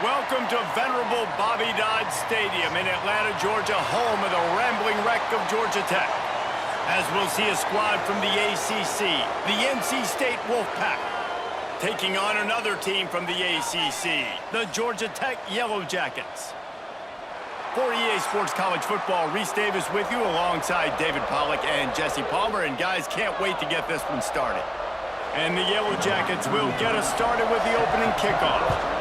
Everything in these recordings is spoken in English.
Welcome to venerable Bobby Dodd Stadium in Atlanta, Georgia, home of the rambling wreck of Georgia Tech. As we'll see a squad from the ACC, the NC State Wolfpack, taking on another team from the ACC, the Georgia Tech Yellow Jackets. For EA Sports College Football, Reese Davis with you alongside David Pollack and Jesse Palmer. And guys, can't wait to get this one started. And the Yellow Jackets will get us started with the opening kickoff.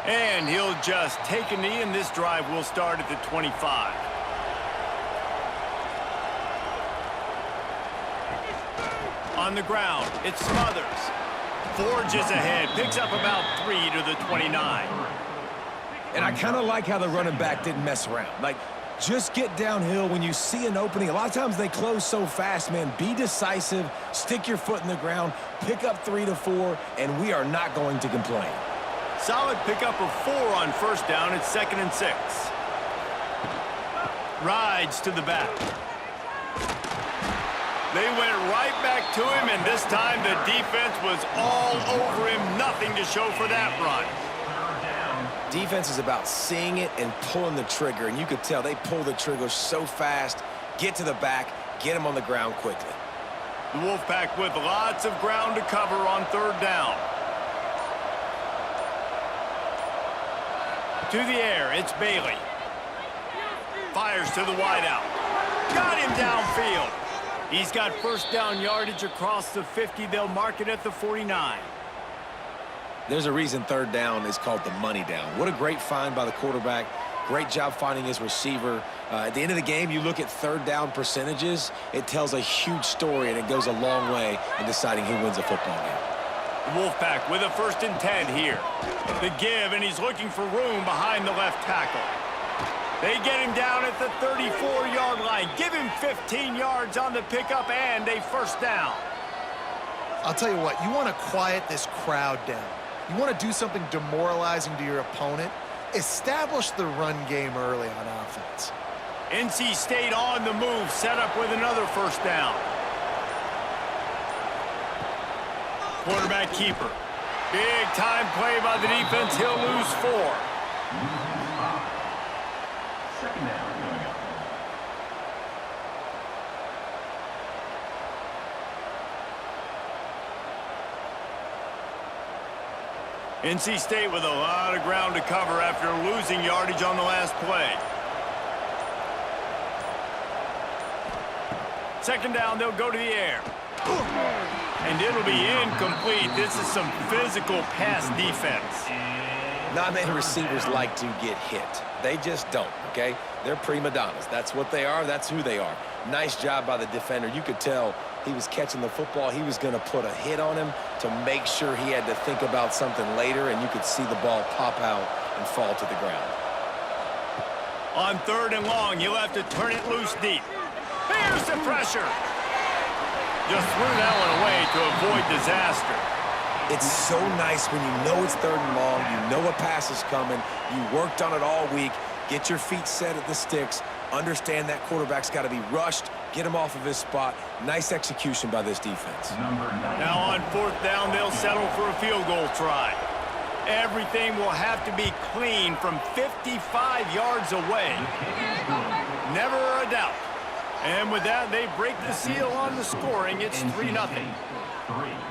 And he'll just take a knee, and this drive will start at the 25. On the ground, it's Smothers. Forges ahead, picks up about 3 to the 29. And I kind of like how the running back didn't mess around. Like, just get downhill when you see an opening. A lot of times they close so fast, man. Be decisive, stick your foot in the ground, pick up 3 to 4, and we are not going to complain. Solid pickup of 4 on first down. It's 2nd and 6. Rides to the back. They went right back to him, and this time the defense was all over him. Nothing to show for that run. Defense is about seeing it and pulling the trigger, and you could tell they pull the trigger so fast, get to the back, get him on the ground quickly. The Wolfpack with lots of ground to cover on 3rd down. To the air, it's Bailey. Fires to the wideout. Got him downfield. He's got first down yardage across the 50. They'll mark it at the 49. There's a reason 3rd down is called the money down. What a great find by the quarterback. Great job finding his receiver. At the end of the game, you look at 3rd down percentages. It tells a huge story, and it goes a long way in deciding who wins a football game. Wolfpack with a 1st and 10 here. The give, and he's looking for room behind the left tackle. They get him down at the 34-yard line. Give him 15 yards on the pickup and a 1st down. I'll tell you what, you want to quiet this crowd down. You want to do something demoralizing to your opponent. Establish the run game early on offense. NC State on the move, set up with another 1st down. Quarterback keeper. Big time play by the defense. He'll lose 4. 2nd down coming up. NC State with a lot of ground to cover after losing yardage on the last play. 2nd down, they'll go to the air. And it'll be incomplete. This is some physical pass defense. Not many receivers like to get hit. They just don't, okay? They're prima donnas. That's what they are. That's who they are. Nice job by the defender. You could tell he was catching the football. He was going to put a hit on him to make sure he had to think about something later, and you could see the ball pop out and fall to the ground. On 3rd and long, you'll have to turn it loose deep. Here's the pressure. Just threw that one away to avoid disaster. It's so nice when you know it's 3rd and long, you know a pass is coming, you worked on it all week, get your feet set at the sticks, understand that quarterback's got to be rushed, get him off of his spot. Nice execution by this defense. Now on 4th down, they'll settle for a field goal try. Everything will have to be clean from 55 yards away. Never a doubt. And with that, they break the seal on the scoring. It's 3-0.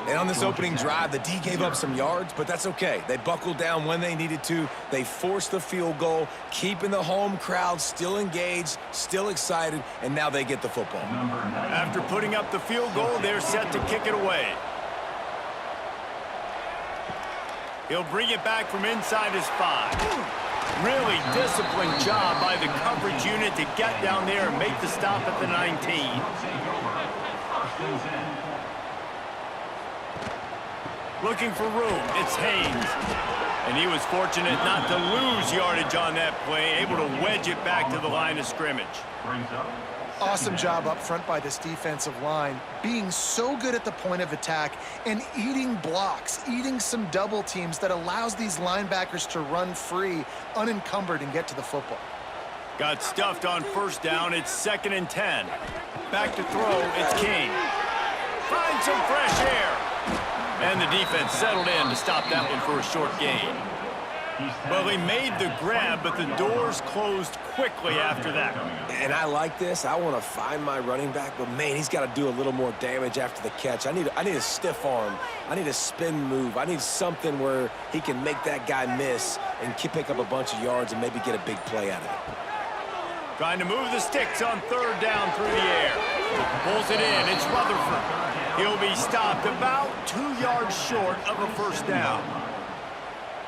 And on this opening drive, the D gave up some yards, but that's okay. They buckled down when they needed to. They forced the field goal, keeping the home crowd still engaged, still excited, and now they get the football. After putting up the field goal, they're set to kick it away. He'll bring it back from inside his 5. Really disciplined job by the coverage unit to get down there and make the stop at the 19. Looking for room, it's Haynes. And he was fortunate not to lose yardage on that play, able to wedge it back to the line of scrimmage. Awesome job up front by this defensive line, being so good at the point of attack and eating blocks, eating some double teams that allows these linebackers to run free, unencumbered, and get to the football. Got stuffed on 1st down. It's 2nd and 10. Back to throw, it's King. Find some fresh air. And the defense settled in to stop that one for a short gain. Well, he made the grab, but the doors closed quickly after that. And I like this. I want to find my running back, but, man, he's got to do a little more damage after the catch. I need a stiff arm. I need a spin move. I need something where he can make that guy miss and pick up a bunch of yards and maybe get a big play out of it. Trying to move the sticks on third down through the air. Pulls it in. It's Rutherford. He'll be stopped about 2 yards short of a first down.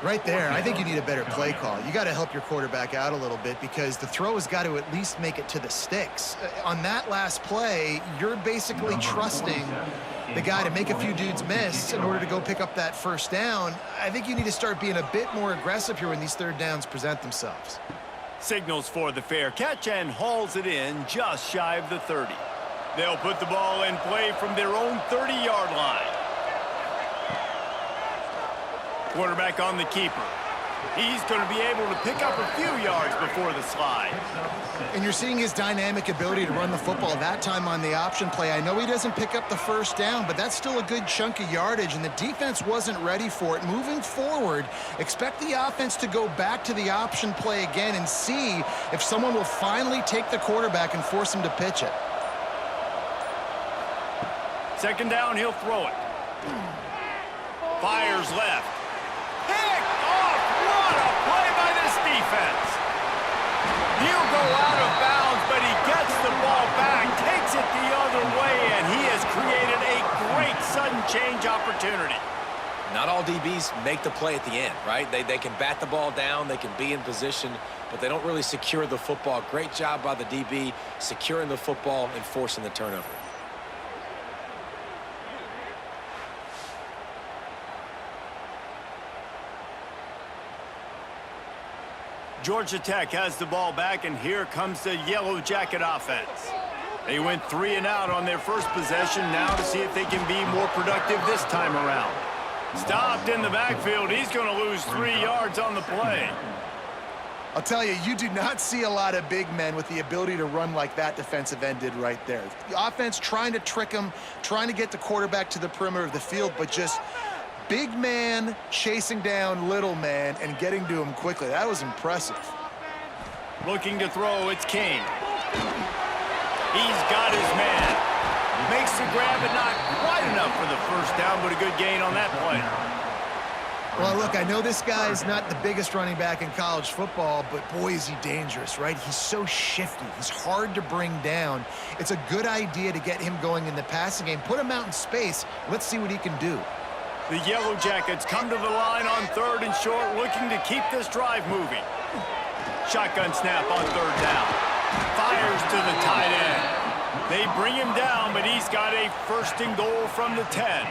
Right there, I think you need a better play call. You got to help your quarterback out a little bit because the throw has got to at least make it to the sticks. On that last play, you're basically trusting the guy to make a few dudes miss in order to go pick up that first down. I think you need to start being a bit more aggressive here when these third downs present themselves. Signals for the fair catch and hauls it in just shy of the 30. They'll put the ball in play from their own 30-yard line. Quarterback on the keeper. He's going to be able to pick up a few yards before the slide. And you're seeing his dynamic ability to run the football that time on the option play. I know he doesn't pick up the first down, but that's still a good chunk of yardage, and the defense wasn't ready for it. Moving forward, expect the offense to go back to the option play again and see if someone will finally take the quarterback and force him to pitch it. Second down, he'll throw it. Fires left. Picked off! What a play by this defense! He'll go out of bounds, but he gets the ball back, takes it the other way, and he has created a great sudden change opportunity. Not all DBs make the play at the end, right? They can bat the ball down, they can be in position, but they don't really secure the football. Great job by the DB securing the football and forcing the turnover. Georgia Tech has the ball back, and here comes the Yellow Jacket offense. They went 3 and out on their first possession, now to see if they can be more productive this time around. Stopped in the backfield. He's going to lose 3 yards on the play. I'll tell you, you do not see a lot of big men with the ability to run like that defensive end did right there. The offense trying to trick him, trying to get the quarterback to the perimeter of the field, but just big man chasing down little man and getting to him quickly. That was impressive. Looking to throw, it's King. He's got his man. Makes the grab, but not quite enough for the first down, but a good gain on that play. Well, look, I know this guy's not the biggest running back in college football, but boy, is he dangerous, right? He's so shifty. He's hard to bring down. It's a good idea to get him going in the passing game. Put him out in space. Let's see what he can do. The Yellow Jackets come to the line on 3rd and short, looking to keep this drive moving. Shotgun snap on 3rd down. Fires to the tight end. They bring him down, but he's got a 1st and goal from the 10.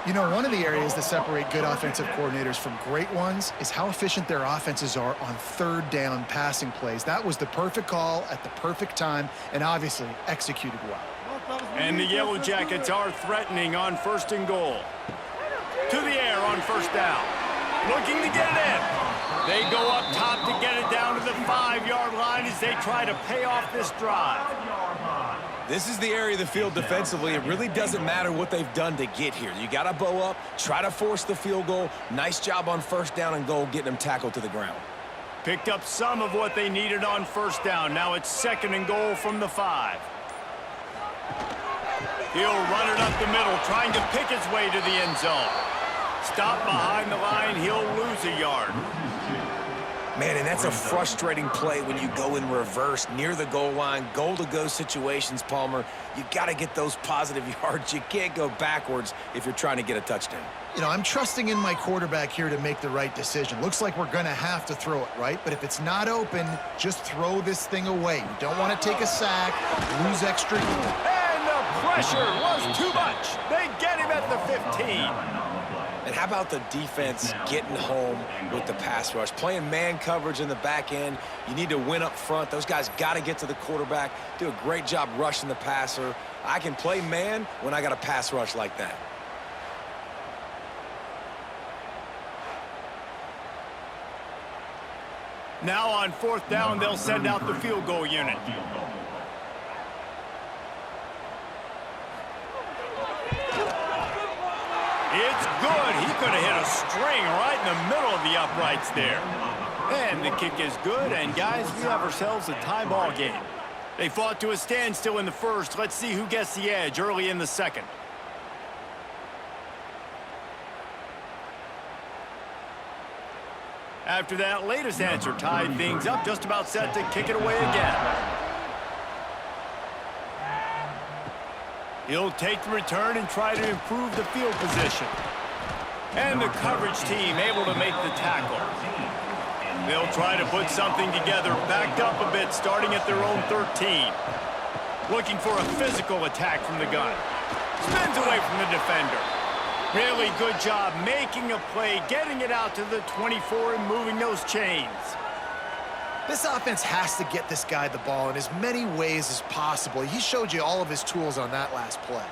You know, one of the areas that separate good offensive coordinators from great ones is how efficient their offenses are on 3rd down passing plays. That was the perfect call at the perfect time and obviously executed well. And the Yellow Jackets are threatening on 1st and goal. To the air on 1st down. Looking to get it in. They go up top to get it down to the 5-yard line as they try to pay off this drive. This is the area of the field defensively. It really doesn't matter what they've done to get here. You got to bow up, try to force the field goal. Nice job on 1st down and goal, getting them tackled to the ground. Picked up some of what they needed on 1st down. Now it's 2nd and goal from the 5. He'll run it up the middle, trying to pick his way to the end zone. Stop behind the line, he'll lose a yard. Man, and that's a frustrating play when you go in reverse near the goal line, goal-to-go situations, Palmer. You got to get those positive yards. You can't go backwards if you're trying to get a touchdown. You know, I'm trusting in my quarterback here to make the right decision. Looks like we're going to have to throw it, right? But if it's not open, just throw this thing away. You don't want to take a sack, lose extra. And the pressure was too much. They get him at the 15. And how about the defense getting home with the pass rush? Playing man coverage in the back end. You need to win up front. Those guys got to get to the quarterback, do a great job rushing the passer. I can play man when I got a pass rush like that. Now on 4th down, they'll send out the field goal unit. It's good. He could have hit a string right in the middle of the uprights there. And the kick is good, and guys, we have ourselves a tie ball game. They fought to a standstill in the first. Let's see who gets the edge early in the second. After that latest answer tied things up, just about set to kick it away again. He'll take the return and try to improve the field position. And the coverage team able to make the tackle. They'll try to put something together, backed up a bit, starting at their own 13. Looking for a physical attack from the gun. Spins away from the defender. Really good job making a play, getting it out to the 24 and moving those chains. This offense has to get this guy the ball in as many ways as possible. He showed you all of his tools on that last play.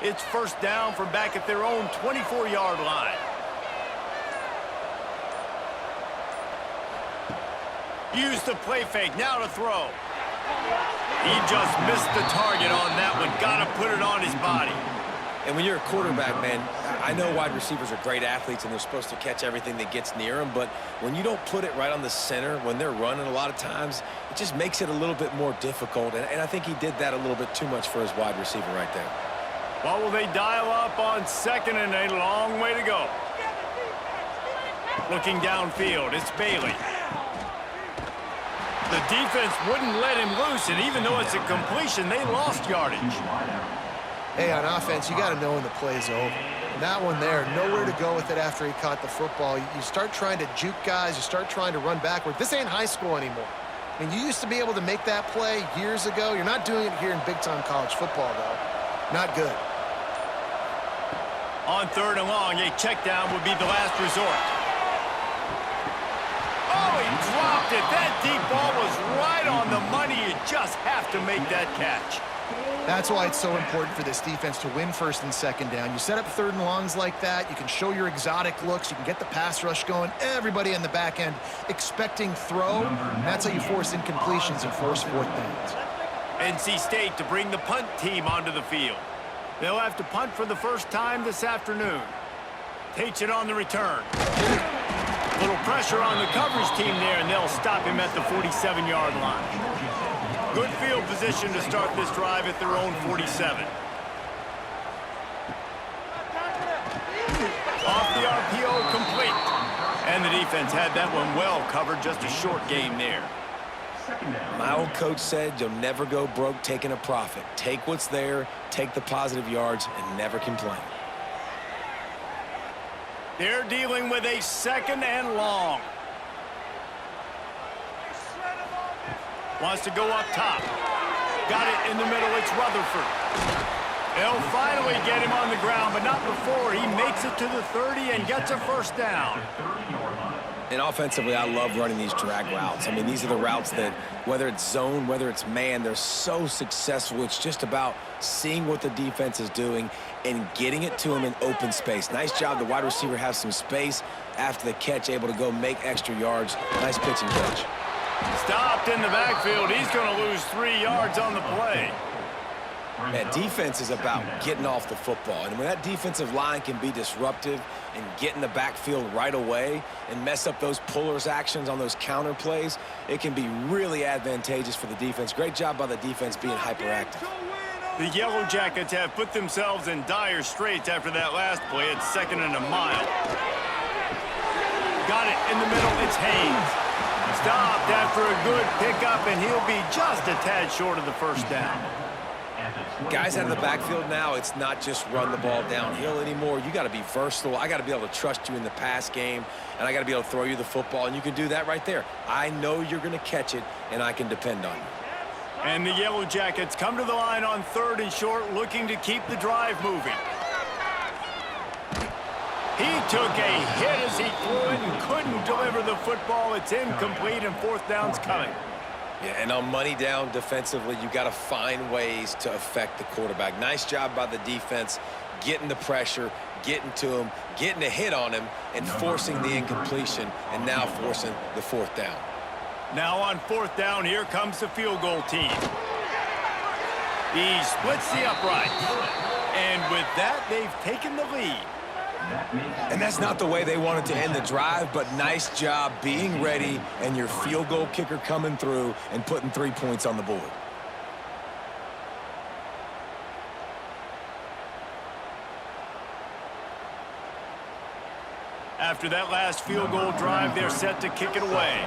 It's first down from back at their own 24-yard line. Use the play fake, now to throw. He just missed the target on that one. Got to put it on his body. And when you're a quarterback, man, I know wide receivers are great athletes and they're supposed to catch everything that gets near them, but when you don't put it right on the center, when they're running a lot of times, it just makes it a little bit more difficult. And I think he did that a little bit too much for his wide receiver right there. Well, will they dial up on second and a long way to go? Looking downfield, it's Bailey. The defense wouldn't let him loose, and even though it's a completion, they lost yardage. Hey, on offense, you got to know when the play's over. And that one there, nowhere to go with it after he caught the football. You start trying to juke guys. You start trying to run backward. This ain't high school anymore. I mean, you used to be able to make that play years ago. You're not doing it here in big-time college football, though. Not good. On third and long, a check down would be the last resort. Oh, he dropped it. That deep ball was right on the money. You just have to make that catch. That's why it's so important for this defense to win first and second down. You set up third and longs like that. You can show your exotic looks. You can get the pass rush going. Everybody in the back end expecting throw. And that's how you force incompletions and force fourth downs. NC State to bring the punt team onto the field. They'll have to punt for the first time this afternoon. Takes it on the return. Little pressure on the coverage team there, and they'll stop him at the 47-yard line. Good field position to start this drive at their own 47. Off the RPO, complete. And the defense had that one well covered, just a short game there. My old coach said you'll never go broke taking a profit. Take what's there, take the positive yards, and never complain. They're dealing with a second and long. Wants to go up top. Got it in the middle. It's Rutherford. They'll finally get him on the ground, but not before he makes it to the 30 and gets a first down. And offensively, I love running these drag routes. I mean, these are the routes that, whether it's zone, whether it's man, they're so successful. It's just about seeing what the defense is doing and getting it to them in open space. Nice job. The wide receiver has some space after the catch, able to go make extra yards. Nice pitch and catch. Stopped in the backfield. He's going to lose 3 yards on the play. Man, defense is about getting off the football. And when that defensive line can be disruptive and get in the backfield right away and mess up those pullers actions on those counter plays, it can be really advantageous for the defense. Great job by the defense being hyperactive. The Yellow Jackets have put themselves in dire straits after that last play. It's second and a mile. Got it in the middle. It's Haynes. Stopped after a good pickup, and he'll be just a tad short of the first down. Guys out of the backfield now, it's not just run the ball downhill anymore. You got to be versatile. I got to be able to trust you in the pass game, and I got to be able to throw you the football, and you can do that right there. I know you're going to catch it, and I can depend on you. And the Yellow Jackets come to the line on third and short, looking to keep the drive moving. He took a hit as he threw it and couldn't deliver the football. It's incomplete, and fourth down's coming. Yeah, and on money down defensively, you got to find ways to affect the quarterback. Nice job by the defense, getting the pressure, getting to him, getting a hit on him, and forcing the incompletion, and now forcing the fourth down. Now on fourth down, here comes the field goal team. He splits the upright. And with that, they've taken the lead. And that's not the way they wanted to end the drive, but nice job being ready and your field goal kicker coming through and putting 3 points on the board. After that last field goal drive, they're set to kick it away.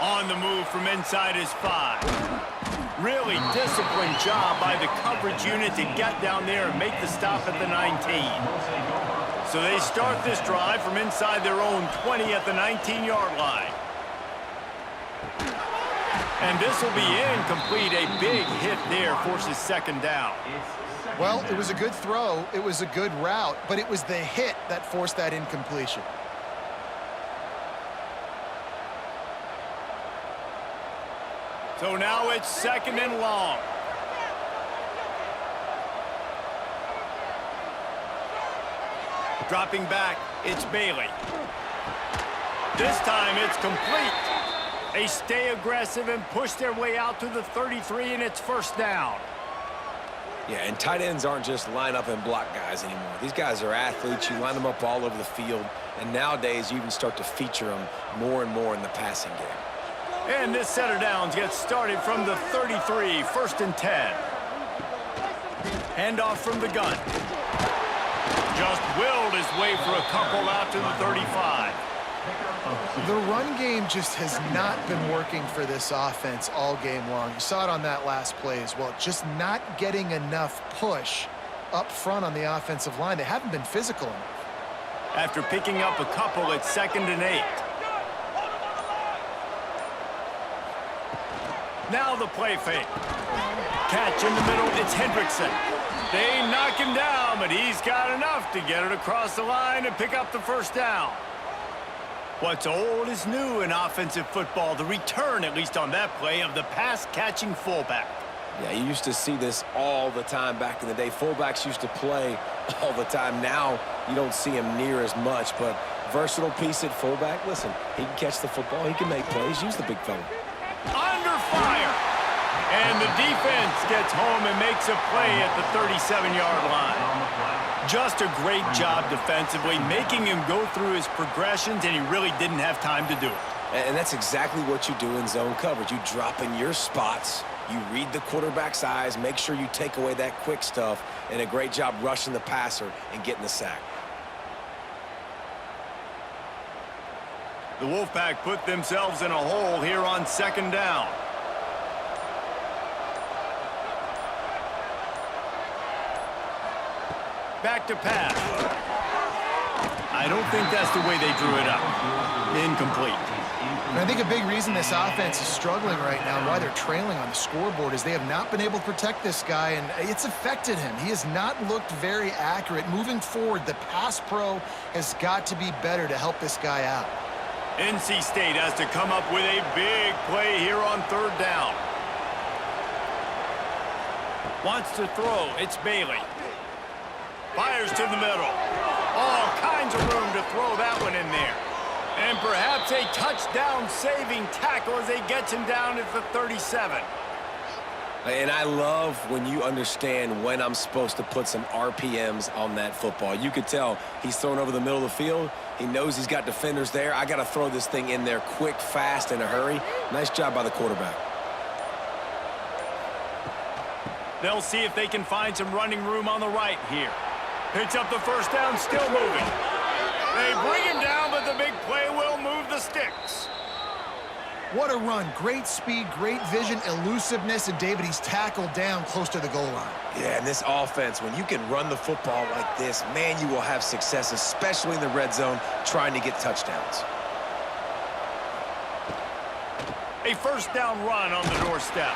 On the move from inside his 5. Really disciplined job by the coverage unit to get down there and make the stop at the 19. So they start this drive from inside their own 20 at the 19-yard line. And this will be incomplete. A big hit there forces second down. Well, it was a good throw. It was a good route, but it was the hit that forced that incompletion. So now it's second and long. Dropping back, it's Bailey. This time it's complete. They stay aggressive and push their way out to the 33, and it's first down. Yeah, and tight ends aren't just line up and block guys anymore. These guys are athletes. You line them up all over the field, and nowadays you even start to feature them more and more in the passing game. And this set of downs gets started from the 33, first and 10. Handoff from the gun. Just willed his way for a couple out to the 35. The run game just has not been working for this offense all game long. You saw it on that last play as well. Just not getting enough push up front on the offensive line. They haven't been physical enough. After picking up a couple, it's second and 8. Now the play fake. Catch in the middle, it's Hendrickson. They knock him down, but he's got enough to get it across the line and pick up the first down. What's old is new in offensive football. The return, at least on that play, of the pass-catching fullback. Yeah, you used to see this all the time back in the day. Fullbacks used to play all the time. Now you don't see him near as much, but versatile piece at fullback. Listen, he can catch the football. He can make plays. Use the big fella. Under fire. And the defense gets home and makes a play at the 37-yard line. Just a great job defensively, making him go through his progressions, and he really didn't have time to do it. And that's exactly what you do in zone coverage. You drop in your spots, you read the quarterback's eyes, make sure you take away that quick stuff, and a great job rushing the passer and getting the sack. The Wolfpack put themselves in a hole here on second down. Back to pass. I don't think that's the way they drew it up. Incomplete. And I think a big reason this offense is struggling right now and why they're trailing on the scoreboard is they have not been able to protect this guy, and it's affected him. He has not looked very accurate. Moving forward, the pass pro has got to be better to help this guy out. NC State has to come up with a big play here on third down. Wants to throw. It's Bailey. Fires to the middle. All kinds of room to throw that one in there. And perhaps a touchdown-saving tackle as they gets him down at the 37. And I love when you understand when I'm supposed to put some RPMs on that football. You could tell he's thrown over the middle of the field. He knows he's got defenders there. I got to throw this thing in there quick, fast, in a hurry. Nice job by the quarterback. They'll see if they can find some running room on the right here. Picks up the first down, still moving. They bring him down, but the big play will move the sticks. What a run. Great speed, great vision, elusiveness, and David, he's tackled down close to the goal line. Yeah, and this offense, when you can run the football like this, man, you will have success, especially in the red zone, trying to get touchdowns. A first down run on the doorstep.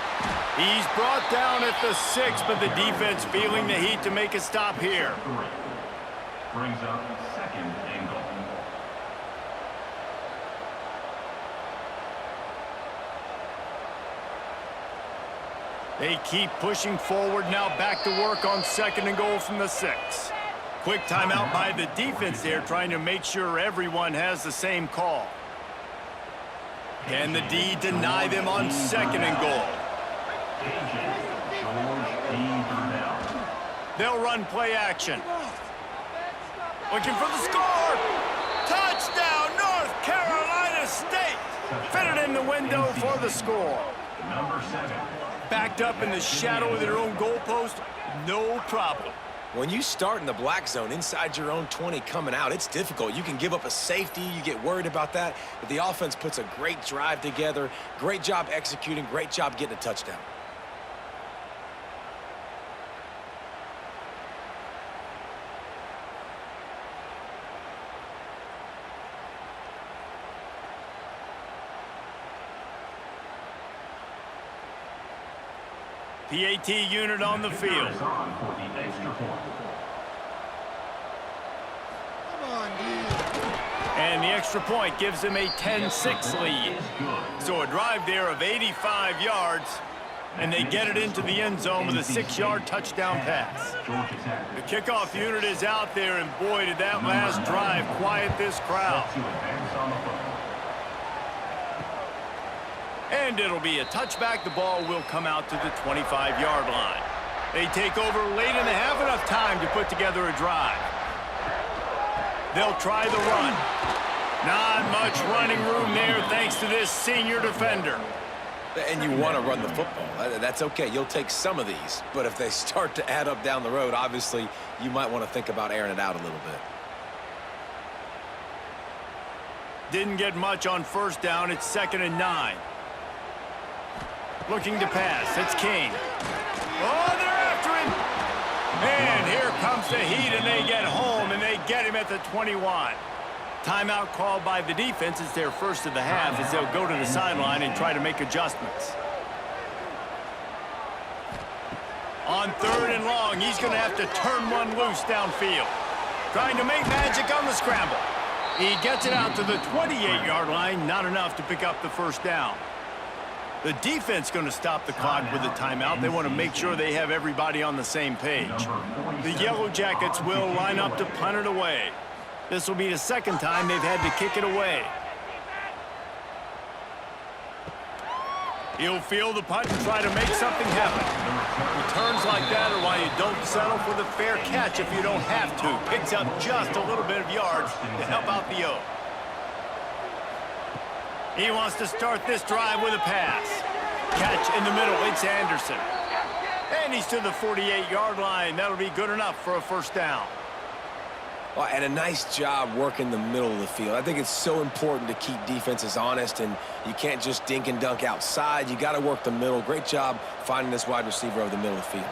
He's brought down at the 6, but the defense feeling the heat to make a stop here. Brings up second and goal. They keep pushing forward now, back to work on second and goal from the 6. Quick timeout by the defense there, trying to make sure everyone has the same call. Can the D deny them on second and goal? Agent George P. Burnell. They'll run play action. Looking for the score. Touchdown, North Carolina State. Fitted in the window for the score. Number 7. Backed up in the shadow of their own goalpost, no problem. When you start in the black zone inside your own 20 coming out, it's difficult. You can give up a safety. You get worried about that. But the offense puts a great drive together. Great job executing. Great job getting a touchdown. PAT unit on the field. Is on for the extra point. And the extra point gives them a 10-6 lead. So a drive there of 85 yards, and they get it into the end zone with a 6-yard touchdown pass. Georgia Tech. The kickoff unit is out there, and boy, did that last drive quiet this crowd. To advance on the football. And it'll be a touchback. The ball will come out to the 25-yard line. They take over late and they have enough time to put together a drive. They'll try the run. Not much running room there thanks to this senior defender. And you want to run the football. That's okay. You'll take some of these. But if they start to add up down the road, obviously, you might want to think about airing it out a little bit. Didn't get much on first down. It's 2nd and 9. Looking to pass. It's King. Oh, they're after him. And here comes the heat, and they get home, and they get him at the 21. Timeout called by the defense. It's their first of the half as they'll go to the sideline and try to make adjustments. On 3rd and long, he's going to have to turn one loose downfield. Trying to make magic on the scramble. He gets it out to the 28-yard line. Not enough to pick up the first down. The defense going to stop the clock with a timeout. They want to make sure they have everybody on the same page. The Yellow Jackets will line up to punt it away. This will be the 2nd time they've had to kick it away. He'll field the punt and try to make something happen. Returns like that are why you don't settle for the fair catch if you don't have to. Picks up just a little bit of yards to help out the O. He wants to start this drive with a pass. Catch in the middle, it's Anderson. And he's to the 48-yard line. That'll be good enough for a first down. Well, and a nice job working the middle of the field. I think it's so important to keep defenses honest, and you can't just dink and dunk outside. You got to work the middle. Great job finding this wide receiver over the middle of the field.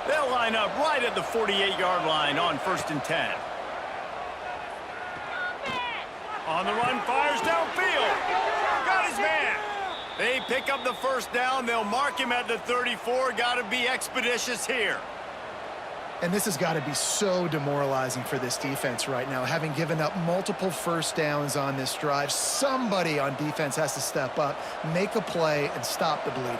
They'll line up right at the 48-yard line on 1st and 10. On the run, fires downfield. Got his man. They pick up the first down. They'll mark him at the 34. Got to be expeditious here. And this has got to be so demoralizing for this defense right now. Having given up multiple first downs on this drive, somebody on defense has to step up, make a play, and stop the bleeding.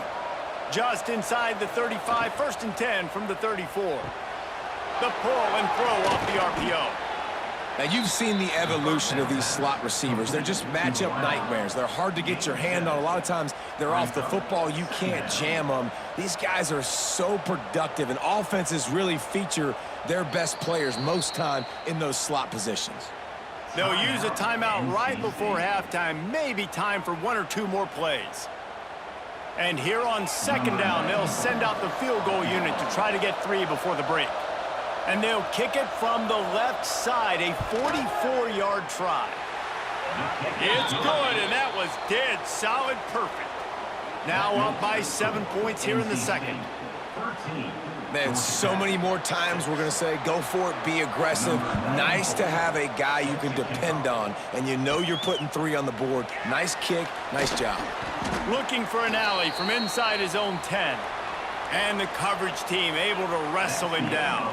Just inside the 35, 1st and 10 from the 34. The pull and throw off the RPO. Now, you've seen the evolution of these slot receivers. They're just matchup nightmares. They're hard to get your hand on. A lot of times, they're off the football. You can't jam them. These guys are so productive, and offenses really feature their best players most time in those slot positions. They'll use a timeout right before halftime. Maybe time for 1 or 2 more plays. And here on 2nd down, they'll send out the field goal unit to try to get 3 before the break. And they'll kick it from the left side, a 44-yard try. It's good, and that was dead solid perfect. Now up by 7 points here in the 2nd. Man, so many more times we're going to say, go for it, be aggressive. Nice to have a guy you can depend on, and you know you're putting 3 on the board. Nice kick, nice job. Looking for an alley from inside his own 10. And the coverage team able to wrestle him down.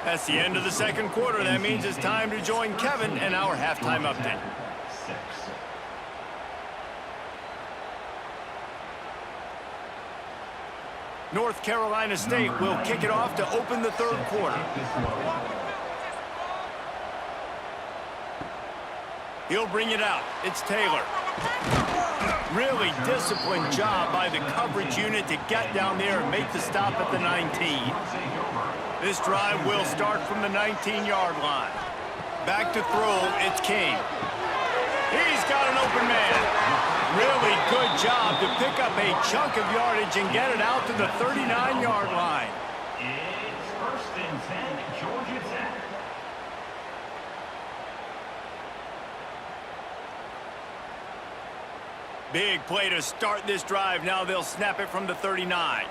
That's the end of the 2nd quarter. That means it's time to join Kevin and our halftime update. North Carolina State will kick it off to open the 3rd quarter. He'll bring it out. It's Taylor. Really disciplined job by the coverage unit to get down there and make the stop at the 19. This drive will start from the 19-yard line. Back to throw, it's King. He's got an open man. Really good job to pick up a chunk of yardage and get it out to the 39-yard line. It's 1st and 10, Georgia Tech. Big play to start this drive. Now they'll snap it from the 39.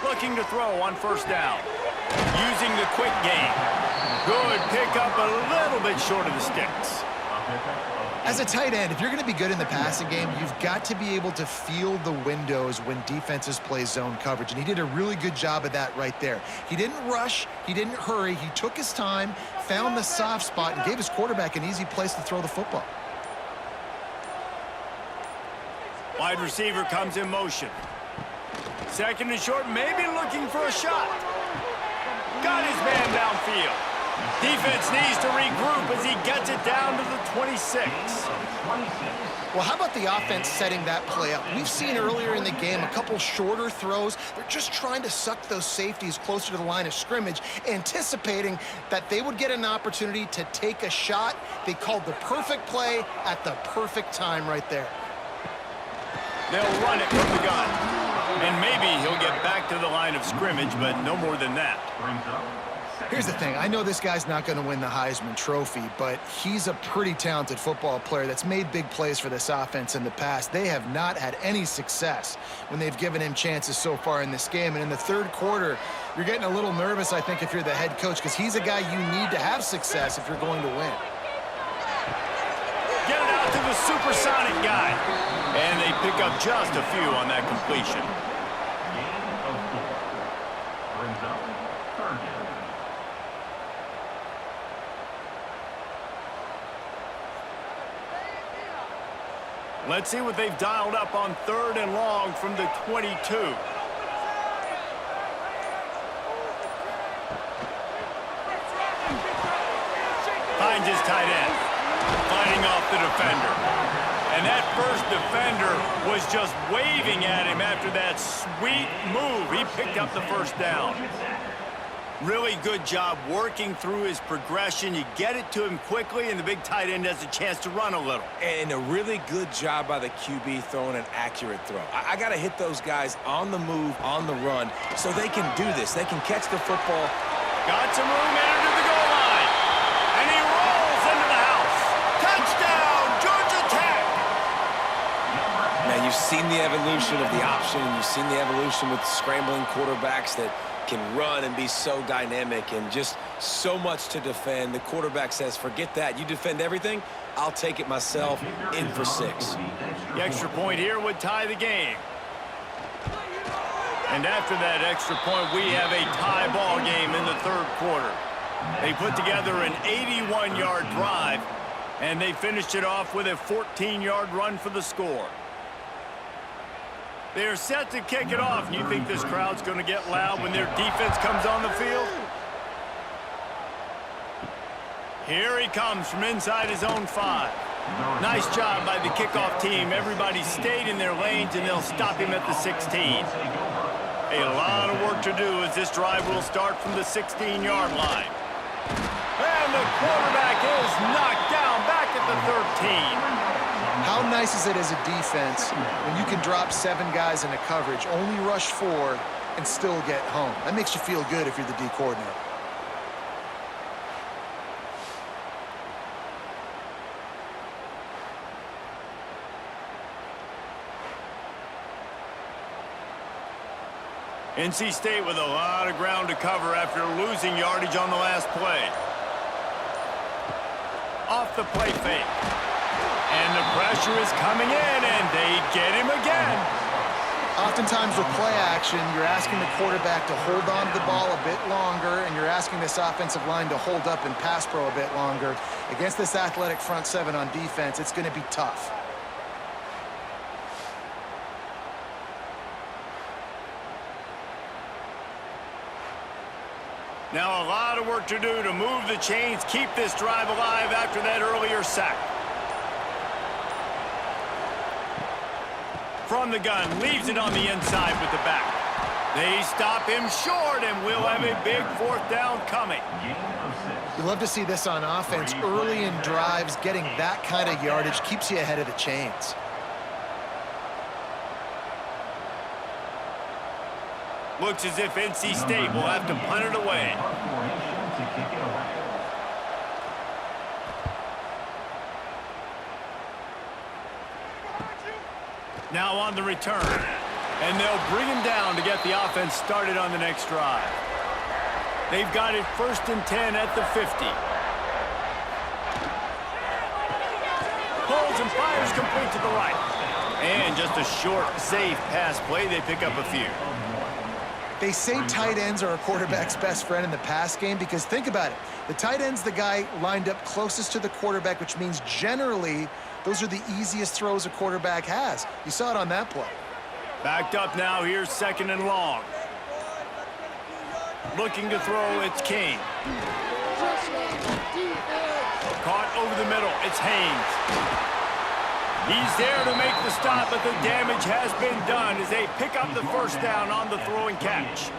Looking to throw on 1st down. Using the quick game. Good pickup, a little bit short of the sticks. As a tight end, if you're going to be good in the passing game, you've got to be able to feel the windows when defenses play zone coverage, and he did a really good job of that right there. He didn't rush, he didn't hurry, he took his time, found the soft spot, and gave his quarterback an easy place to throw the football. Wide receiver comes in motion. 2nd and short, maybe looking for a shot. Got his man downfield. Defense needs to regroup as he gets it down to the 26. Well, how about the offense setting that play up? We've seen earlier in the game a couple shorter throws. They're just trying to suck those safeties closer to the line of scrimmage, anticipating that they would get an opportunity to take a shot. They called the perfect play at the perfect time right there. They'll run it from the gun. And maybe he'll get back to the line of scrimmage, but no more than that. Here's the thing. I know this guy's not going to win the Heisman Trophy, but he's a pretty talented football player that's made big plays for this offense in the past. They have not had any success when they've given him chances so far in this game. And in the 3rd quarter, you're getting a little nervous, I think, if you're the head coach, because he's a guy you need to have success if you're going to win. Get it out to the supersonic guy. And they pick up just a few on that completion. Gain of 4. Brings up 3rd down. Let's see what they've dialed up on 3rd and long from the 22. Finds his tight end. Fighting off the defender. And that first defender was just waving at him after that sweet move. He picked up the 1st down. Really good job working through his progression. You get it to him quickly, and the big tight end has a chance to run a little. And a really good job by the QB throwing an accurate throw. I got to hit those guys on the move, on the run, so they can do this. They can catch the football. Got some room, entered to the goal line. And he rolls into the house. Touchdown, Georgia Tech! Now, you've seen the evolution of the option. You've seen the evolution with scrambling quarterbacks that can run and be so dynamic and just so much to defend. The quarterback says, forget that. You defend everything, I'll take it myself. In for 6. The extra point here would tie the game. And after that extra point, we have a tie ball game in the 3rd quarter. They put together an 81-yard drive, and they finished it off with a 14-yard run for the score. They're set to kick it off. You think this crowd's going to get loud when their defense comes on the field? Here he comes from inside his own 5. Nice job by the kickoff team. Everybody stayed in their lanes, and they'll stop him at the 16. A lot of work to do as this drive will start from the 16-yard line. And the quarterback is knocked down back at the 13. How nice is it as a defense when you can drop 7 guys into coverage, only rush 4, and still get home? That makes you feel good if you're the D coordinator. NC State with a lot of ground to cover after losing yardage on the last play. Off the play fake. And the pressure is coming in, and they get him again. Oftentimes with play action, you're asking the quarterback to hold on to the ball a bit longer, and you're asking this offensive line to hold up in pass pro a bit longer. Against this athletic front 7 on defense, it's going to be tough. Now a lot of work to do to move the chains, keep this drive alive after that earlier sack. From the gun, leaves it on the inside with the back. They stop him short, and we'll have a big fourth down coming. You love to see this on offense. Early in drives, getting that kind of yardage keeps you ahead of the chains. Looks as if NC State will have to punt it away. Now on the return. And they'll bring him down to get the offense started on the next drive. They've got it 1st and 10 at the 50. Pulls and fires complete to the right. And just a short, safe pass play. They pick up a few. They say tight ends are a quarterback's best friend in the pass game because think about it. The tight end's the guy lined up closest to the quarterback, which means generally those are the easiest throws a quarterback has. You saw it on that play. Backed up now. Here's 2nd and long. Looking to throw, it's King. Caught over the middle, it's Haynes. He's there to make the stop, but the damage has been done as they pick up the 1st down on the throw and catch.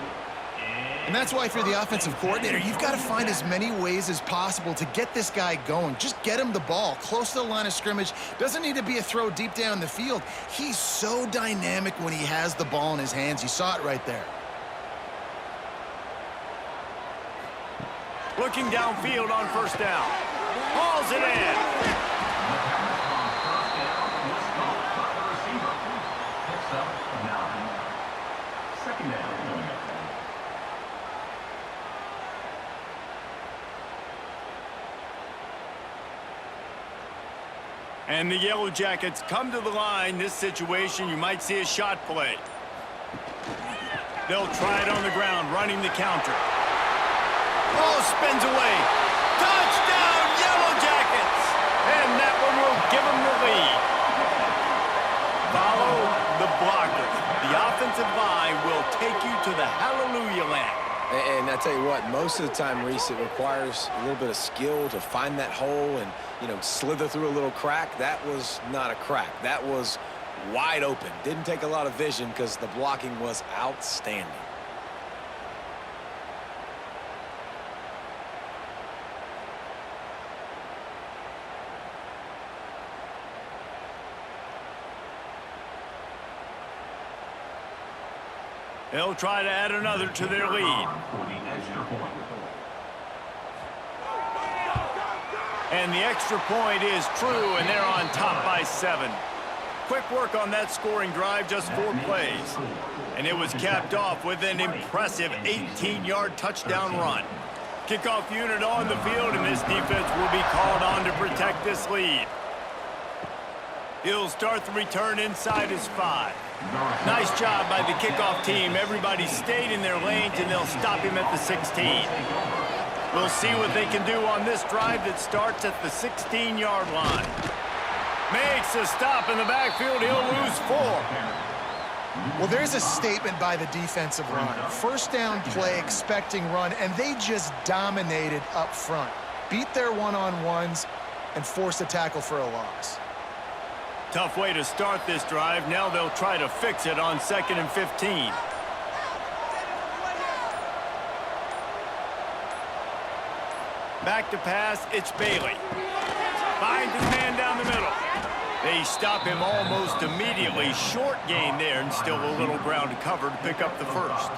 And that's why if you're the offensive coordinator, you've got to find as many ways as possible to get this guy going. Just get him the ball close to the line of scrimmage. Doesn't need to be a throw deep down the field. He's so dynamic when he has the ball in his hands. You saw it right there. Looking downfield on 1st down. Hauls it in. And the Yellow Jackets come to the line. This situation, you might see a shot play. They'll try it on the ground, running the counter. Ball spins away. Touchdown, Yellow Jackets! And that one will give them the lead. Follow the blocker. The offensive line will take you to the hallelujah land. And I tell you what, most of the time, Reese, it requires a little bit of skill to find that hole and, you know, slither through a little crack. That was not a crack. That was wide open. Didn't take a lot of vision because the blocking was outstanding. They'll try to add another to their lead. And the extra point is true, and they're on top by 7. Quick work on that scoring drive, just 4 plays. And it was capped off with an impressive 18-yard touchdown run. Kickoff unit on the field, and this defense will be called on to protect this lead. He'll start the return inside his 5. Nice job by the kickoff team. Everybody stayed in their lanes, and they'll stop him at the 16. We'll see what they can do on this drive that starts at the 16-yard line. Makes a stop in the backfield. He'll lose 4. Well, there's a statement by the defensive line. 1st down play, expecting run, and they just dominated up front. Beat their one-on-ones and forced a tackle for a loss. Tough way to start this drive. Now they'll try to fix it on 2nd and 15. Back to pass, it's Bailey. Finds his man down the middle. They stop him almost immediately. Short gain there, and still a little ground to cover to pick up the 1st.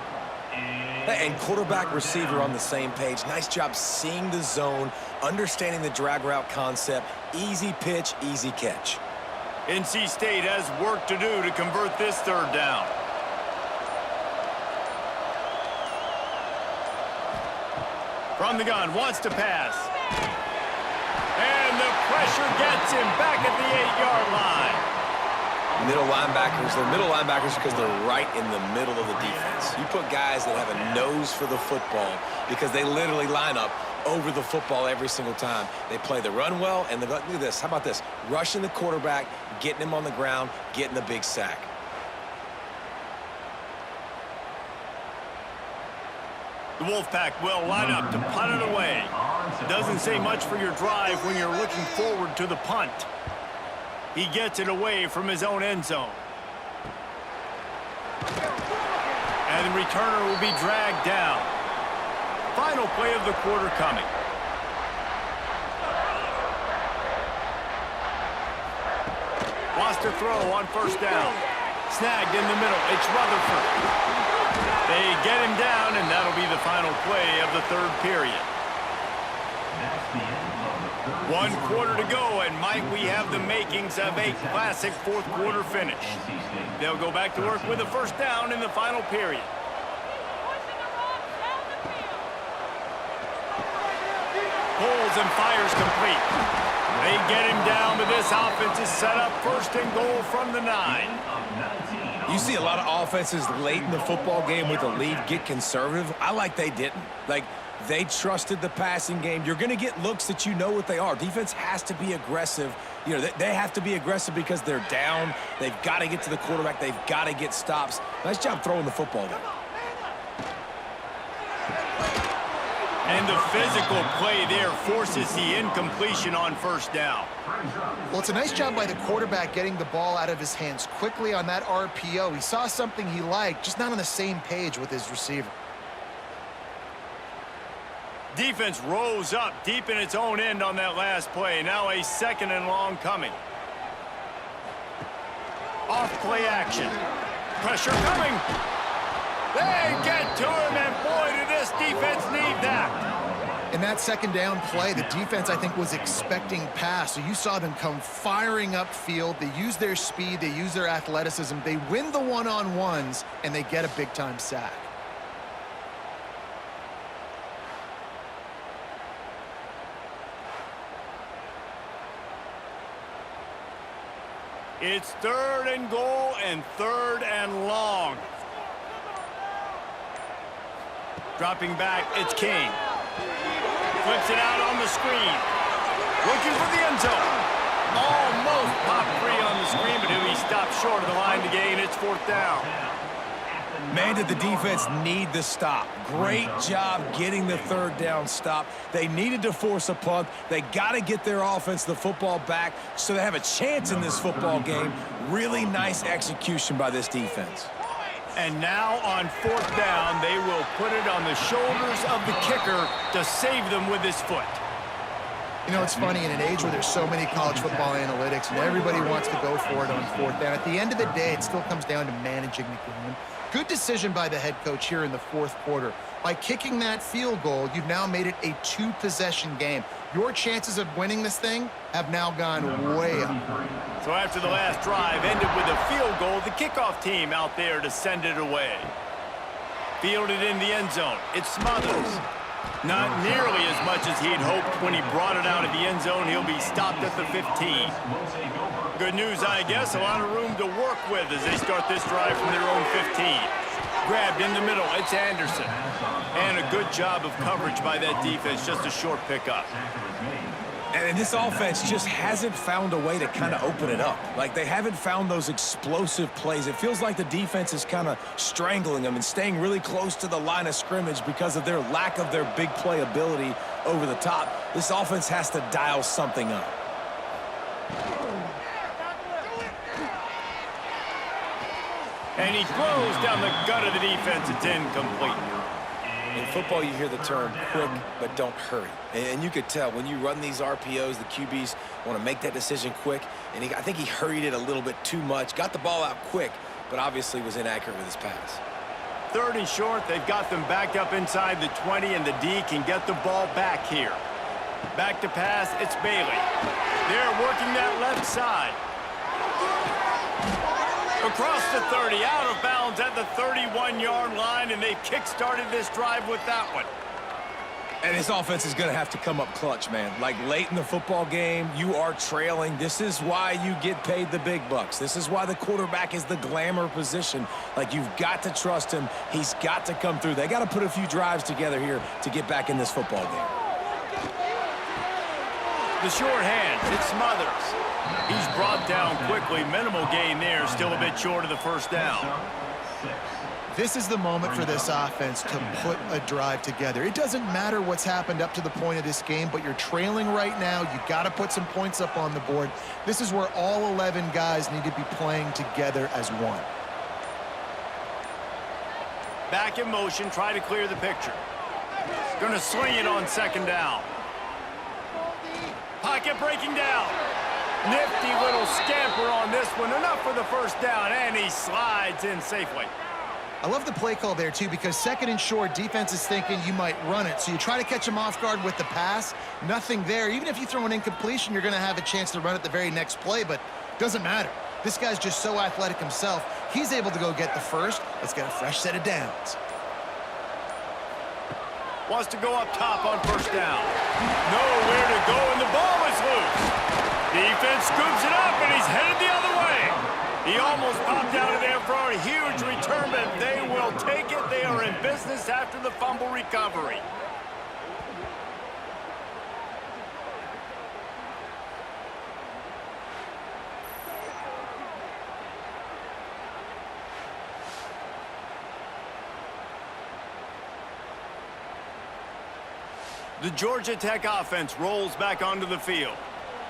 And quarterback receiver on the same page. Nice job seeing the zone, understanding the drag route concept. Easy pitch, easy catch. NC State has work to do to convert this 3rd down. From the gun, wants to pass. And the pressure gets him back at the 8-yard line. Middle linebackers, they're middle linebackers because they're right in the middle of the defense. You put guys that have a nose for the football because they literally line up over the football every single time. They play the run well, and look at this. How about this? Rushing the quarterback, getting him on the ground, getting the big sack. The Wolfpack will line up to punt it away. Doesn't say much for your drive when you're looking forward to the punt. He gets it away from his own end zone. And the returner will be dragged down. Final play of the quarter coming. Lost to throw on first down. Snagged in the middle. It's Rutherford. They get him down, and that'll be the final play of the third period. One quarter to go, and might we have the makings of a classic fourth quarter finish. They'll go back to work with a first down in the final period. Pulls and fires complete. They get him down, but this offense is set up first and goal from the 9. You see a lot of offenses late in the football game with the lead get conservative. I like they didn't. Like, they trusted the passing game. You're going to get looks that you know what they are. Defense has to be aggressive. You know, they have to be aggressive because they're down. They've got to get to the quarterback. They've got to get stops. Nice job throwing the football there. And the physical play there forces the incompletion on first down. Well, it's a nice job by the quarterback getting the ball out of his hands quickly on that RPO. He saw something he liked, just not on the same page with his receiver. Defense rose up deep in its own end on that last play. Now a second and long coming. Off play action. Pressure coming. They get to him, and boy, did this defense need that. In that second down play, the defense, I think, was expecting pass. So you saw them come firing upfield. They use their speed. They use their athleticism. They win the one-on-ones, and they get a big-time sack. It's third and goal and third and long. Dropping back, it's King. Flips it out on the screen. Looking for the end zone. Almost popped free on the screen, but he'll be stopped short of the line to gain. It's fourth down. Man, did the defense need the stop. Great job getting the third down stop. They needed to force a punt. They got to get their offense the football back so they have a chance in this football game. Really nice execution by this defense. And now on fourth down, they will put it on the shoulders of the kicker to save them with his foot. You know, it's funny, in an age where there's so many college football analytics and everybody wants to go for it on fourth down, at the end of the day, it still comes down to managing the game. Good decision by the head coach here in the fourth quarter. By kicking that field goal, you've now made it a two-possession game. Your chances of winning this thing have now gone way up. So after the last drive ended with a field goal, the kickoff team out there to send it away. Fielded in the end zone. It's Smothers. Not nearly as much as he'd hoped when he brought it out of the end zone. He'll be stopped at the 15. Good news, I guess. A lot of room to work with as they start this drive from their own 15. Grabbed in the middle. It's Anderson. And a good job of coverage by that defense. Just a short pickup. And this offense just hasn't found a way to kind of open it up. Like, they haven't found those explosive plays. It feels like the defense is kind of strangling them and staying really close to the line of scrimmage because of their lack of their big play ability over the top. This offense has to dial something up. And he throws down the gut of the defense. It's incomplete. In football, you hear the term quick, but don't hurry. And you could tell when you run these RPOs, the QBs want to make that decision quick. And I think he hurried it a little bit too much. Got the ball out quick, but obviously was inaccurate with his pass. Third and short. They've got them back up inside the 20, and the D can get the ball back here. Back to pass. It's Bailey. They're working that left side. Across the 30, out of bounds at the 31-yard line, and they've kick-started this drive with that one. And this offense is going to have to come up clutch, man. Like, late in the football game, you are trailing. This is why you get paid the big bucks. This is why the quarterback is the glamour position. Like, you've got to trust him. He's got to come through. They got to put a few drives together here to get back in this football game. The short hand, it's Smothers. He's brought down quickly. Minimal gain there, still a bit short of the first down. This is the moment for this offense to put a drive together. It doesn't matter what's happened up to the point of this game, but you're trailing right now. You've got to put some points up on the board. This is where all 11 guys need to be playing together as one. Back in motion, try to clear the picture. Gonna sling it on second down. Pocket breaking down. Nifty little scamper on this one. Enough for the first down, and he slides in safely. I love the play call there, too, because second and short, defense is thinking you might run it. So you try to catch them off guard with the pass. Nothing there. Even if you throw an incompletion, you're going to have a chance to run it the very next play, but doesn't matter. This guy's just so athletic himself. He's able to go get the first. Let's get a fresh set of downs. Wants to go up top on first down. Nowhere to go, and the ball is loose. Defense scoops it up, and he's headed the other way. He almost popped out of there for a huge return, but they will take it. They are in business after the fumble recovery. The Georgia Tech offense rolls back onto the field.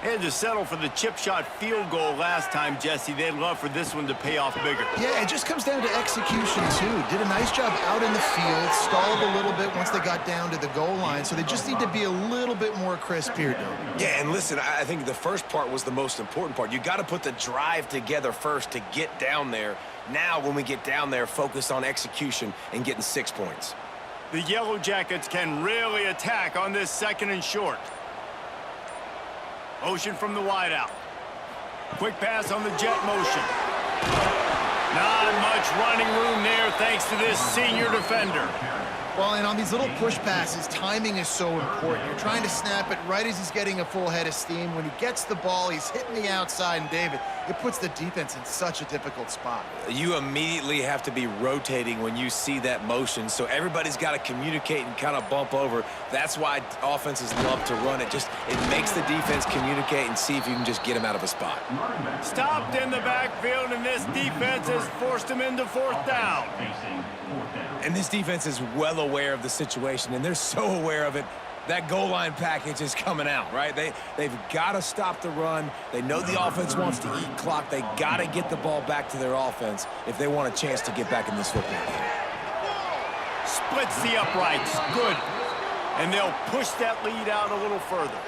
They had to settle for the chip shot field goal last time, Jesse. They'd love for this one to pay off bigger. Yeah, it just comes down to execution, too. Did a nice job out in the field, stalled a little bit once they got down to the goal line, so they just need to be a little bit more crisp here, Doug. Yeah, and listen, I think the first part was the most important part. You got to put the drive together first to get down there. Now, when we get down there, focus on execution and getting 6 points. The Yellow Jackets can really attack on this second and short. Motion from the wideout. Quick pass on the jet motion. Not much running room there thanks to this senior defender. Well, and on these little push passes, timing is so important. You're trying to snap it right as he's getting a full head of steam. When he gets the ball, he's hitting the outside, and David, it puts the defense in such a difficult spot. You immediately have to be rotating when you see that motion, so everybody's got to communicate and kind of bump over. That's why offenses love to run it. It makes the defense communicate and see if you can just get him out of a spot. Stopped in the backfield, and this defense has forced him into fourth down. And this defense is well aware of the situation, and they're so aware of it. That goal line package is coming out, right? They've got to stop the run. They know the offense wants to eat clock. They got to get the ball back to their offense if they want a chance to get back in this football game. Splits the uprights. Good. And they'll push that lead out a little further.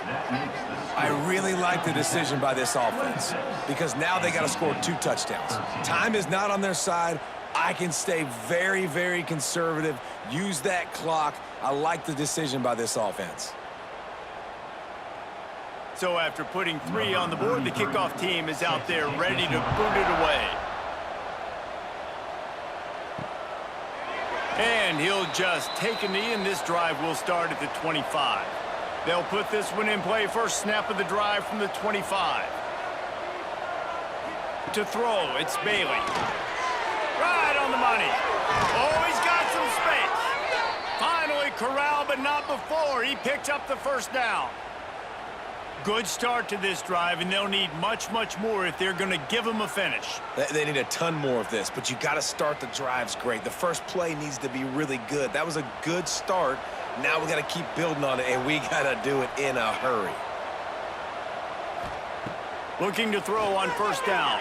I really like the decision by this offense because now they got to score 2 touchdowns. Time is not on their side. I can stay very, very conservative, use that clock. I like the decision by this offense. So after putting 3 on the board, the kickoff team is out there ready to boot it away. And he'll just take a knee, and this drive will start at the 25. They'll put this one in play. First snap of the drive from the 25. To throw, it's Bailey. Right on the money. Oh, he's got some space. Finally corralled, but not before. He picked up the first down. Good start to this drive, and they'll need much, much more if they're going to give them a finish. They need a ton more of this, but you got to start the drives great. The first play needs to be really good. That was a good start. Now we got to keep building on it, and we got to do it in a hurry. Looking to throw on first down.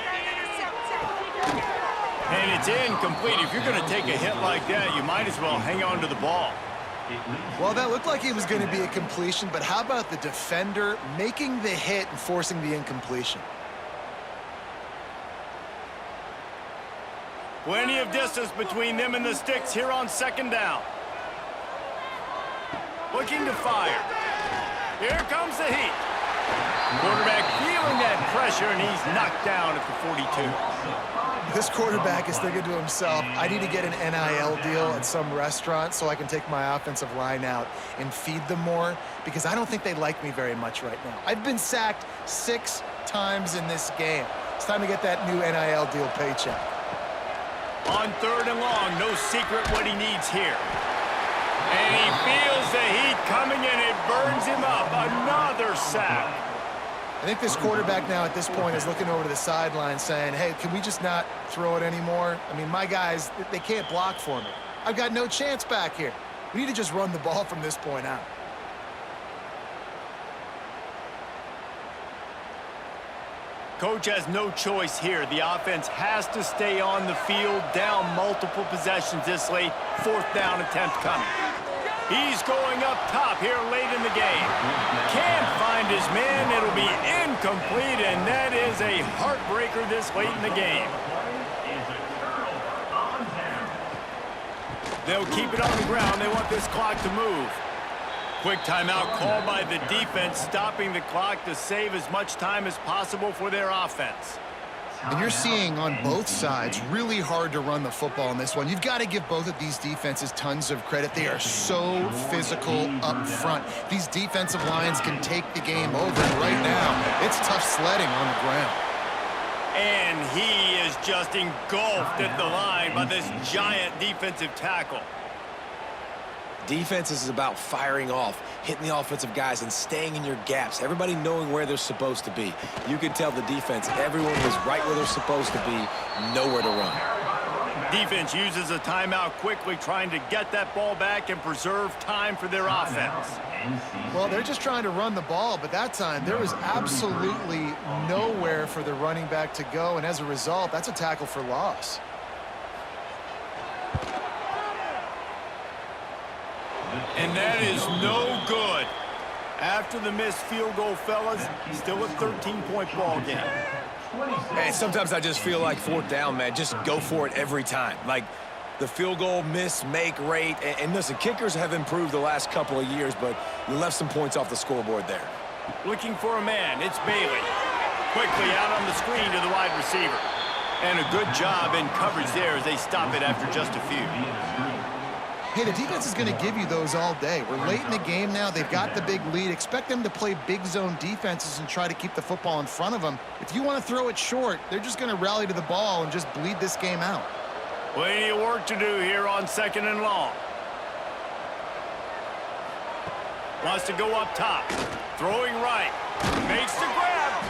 And it's incomplete. If you're going to take a hit like that, you might as well hang on to the ball. Well, that looked like it was going to be a completion, but how about the defender making the hit and forcing the incompletion? Plenty of distance between them and the sticks here on second down. Looking to fire. Here comes the heat. Quarterback feeling that pressure, and he's knocked down at the 42. This quarterback is thinking to himself, I need to get an NIL deal at some restaurant so I can take my offensive line out and feed them more, because I don't think they like me very much right now. I've been sacked 6 times in this game. It's time to get that new NIL deal paycheck. On third and long, no secret what he needs here. And he feels the heat coming, and it burns him up. Another sack. I think this quarterback now at this point is looking over to the sideline saying, hey, can we just not throw it anymore? I mean, my guys, they can't block for me. I've got no chance back here. We need to just run the ball from this point out. Coach has no choice here. The offense has to stay on the field, down multiple possessions this late. 4th down attempt coming. He's going up top here late in the game. Can't find his man. It'll be incomplete, and that is a heartbreaker this late in the game. They'll keep it on the ground. They want this clock to move. Quick timeout called by the defense, stopping the clock to save as much time as possible for their offense. And you're seeing on both sides really hard to run the football in this one. You've got to give both of these defenses tons of credit. They are so physical up front. These defensive lines can take the game over. And right now, it's tough sledding on the ground. And he is just engulfed at the line by this giant defensive tackle. Defense is about firing off, hitting the offensive guys, and staying in your gaps. Everybody knowing where they're supposed to be. You can tell the defense, everyone was right where they're supposed to be, nowhere to run. Defense uses a timeout quickly, trying to get that ball back and preserve time for their offense. Well, they're just trying to run the ball, but that time there was absolutely nowhere for the running back to go, and as a result, that's a tackle for loss. And that is no good. After the missed field goal, fellas, still a 13-point ball game. Hey, sometimes I just feel like 4th down, man. Just go for it every time. Like the field goal miss-make rate. And listen, kickers have improved the last couple of years, but you left some points off the scoreboard there. Looking for a man. It's Bailey. Quickly out on the screen to the wide receiver. And a good job in coverage there as they stop it after just a few. Hey, the defense is going to give you those all day. We're late in the game now. They've got the big lead. Expect them to play big zone defenses and try to keep the football in front of them. If you want to throw it short, they're just going to rally to the ball and just bleed this game out. Plenty of work to do here on 2nd and long. Wants to go up top. Throwing right. Makes the grab.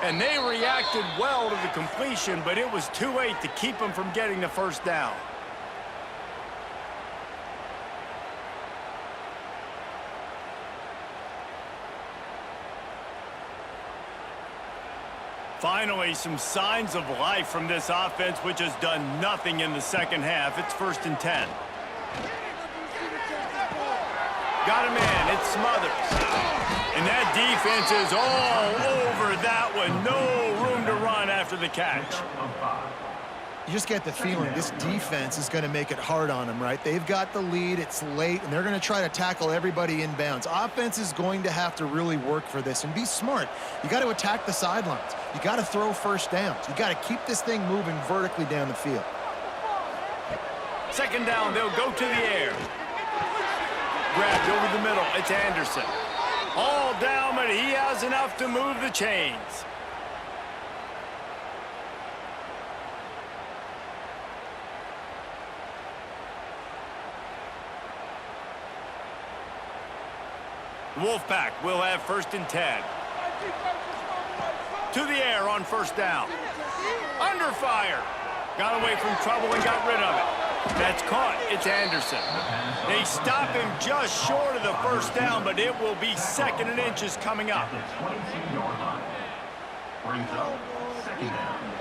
And they reacted well to the completion, but it was too late to keep them from getting the 1st down. Finally, some signs of life from this offense, which has done nothing in the 2nd half. It's 1st and 10. Got a man. It's Smothers. And that defense is all over that one. No room to run after the catch. You just get the feeling this defense is going to make it hard on them, right? They've got the lead, it's late, and they're going to try to tackle everybody inbounds. Offense is going to have to really work for this and be smart. You got to attack the sidelines. You got to throw 1st downs. You got to keep this thing moving vertically down the field. 2nd down, they'll go to the air. Grabbed over the middle, it's Anderson. All down, but he has enough to move the chains. Wolfpack will have 1st and 10. To the air on 1st down. Under fire. Got away from trouble and got rid of it. That's caught. It's Anderson. They stop him just short of the 1st down, but it will be 2nd and inches coming up. Brings up 2nd down.